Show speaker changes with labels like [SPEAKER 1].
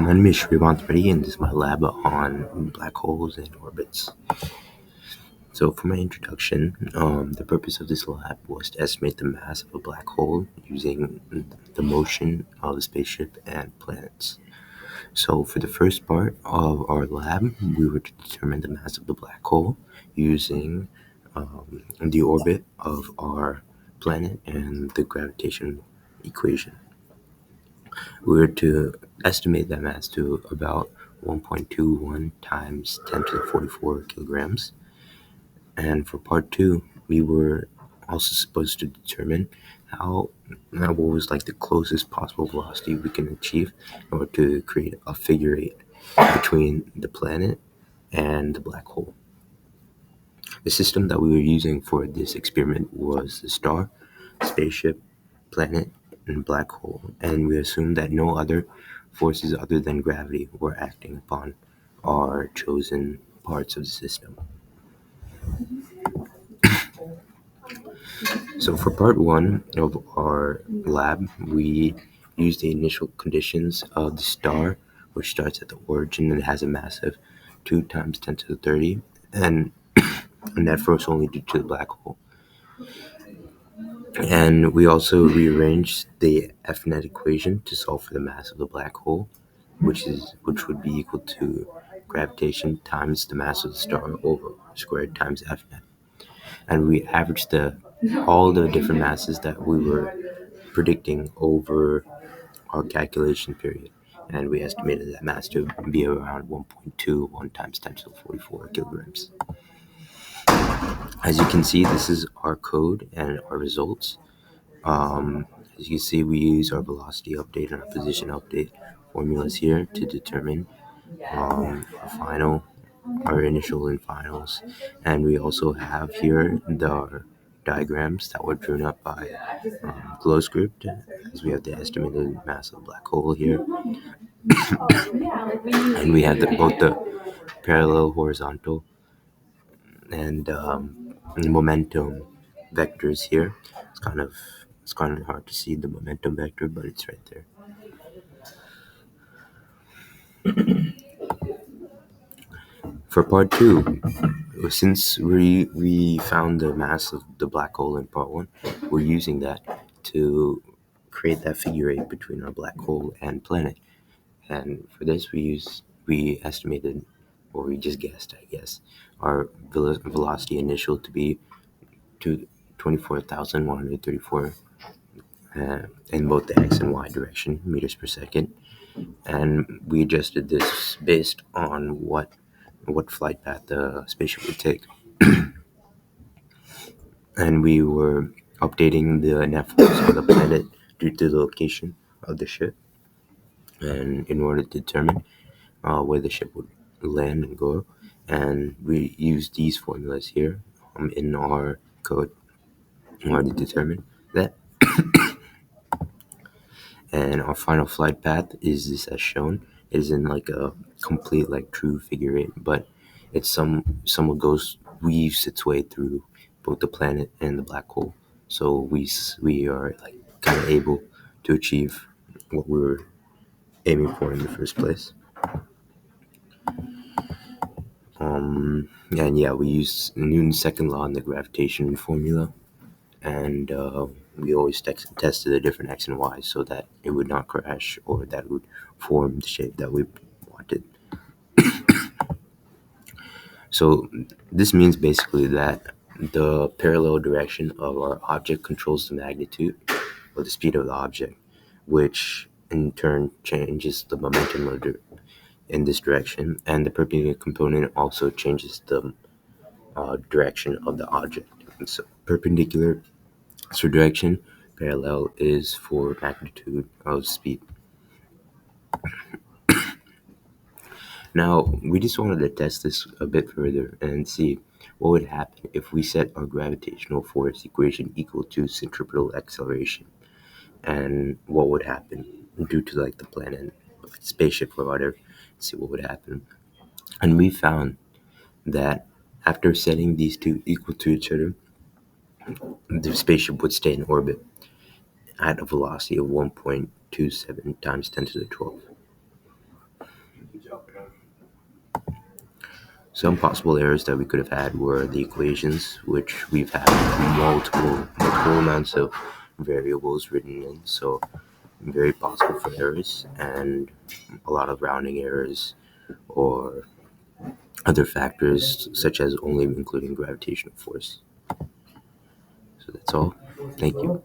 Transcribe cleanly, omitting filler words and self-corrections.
[SPEAKER 1] My name is Shrivant Reddy, and this is my lab on black holes and orbits. So, for my introduction, the purpose of this lab was to estimate the mass of a black hole using the motion of the spaceship and planets. So, for the first part of our lab, we were to determine the mass of the black hole using the orbit of our planet and the gravitation equation. We were to estimate that mass to about 1.21 times 10 to the 44 kilograms. And for part two, we were also supposed to determine what was like the closest possible velocity we can achieve in order to create a figure eight between the planet and the black hole. The system that we were using for this experiment was the star, spaceship, planet, and black hole, and we assumed that no other forces other than gravity were acting upon our chosen parts of the system. So for part one of our lab, we used the initial conditions of the star, which starts at the origin and has a mass of 2 times 10 to the 30, and that force only due to the black hole. And we also rearranged the F-net equation to solve for the mass of the black hole, which would be equal to gravitation times the mass of the star over r squared times F-net. And we averaged all the different masses that we were predicting over our calculation period. And we estimated that mass to be around 1.21 times 10 to the 44 kilograms. As you can see, this is our code and our results. As you see, we use our velocity update and our position update formulas here to determine our initial and finals. And we also have here the diagrams that were drawn up by GlowScript, as we have the estimated mass of the black hole here. And we have both the parallel, horizontal, and momentum vectors here. It's kind of hard to see the momentum vector, but it's right there. For part two, since we found the mass of the black hole in part one, we're using that to create that figure eight between our black hole and planet. And for this, we estimated, or we just guessed, I guess, our velocity initial to be to 24,134 in both the x and y direction, meters per second. And we adjusted this based on what flight path the spaceship would take. And we were updating the net force of the planet due to the location of the ship, and in order to determine where the ship would land and go. And we used these formulas here in our code in order to determine that. And our final flight path is this as shown. It isn't like a complete like true figure eight, but it's somewhat weaves its way through both the planet and the black hole. So we are like kind of able to achieve what we were aiming for in the first place. And yeah, we use Newton's second law in the gravitation formula, and we always tested the different x and y so that it would not crash or that it would form the shape that we wanted. So this means basically that the parallel direction of our object controls the magnitude or the speed of the object, which in turn changes the momentum in this direction, and the perpendicular component also changes the direction of the object. And so perpendicular is for direction, parallel is for magnitude of speed. Now, we just wanted to test this a bit further and see what would happen if we set our gravitational force equation equal to centripetal acceleration, and what would happen due to like the planet, spaceship, or whatever. See what would happen. And we found that after setting these two equal to each other, the spaceship would stay in orbit at a velocity of 1.27 times 10 to the 12. Some possible errors that we could have had were the equations, which we've had multiple amounts of variables written in, so very possible for errors, and a lot of rounding errors or other factors such as only including gravitational force. So that's all. Thank you.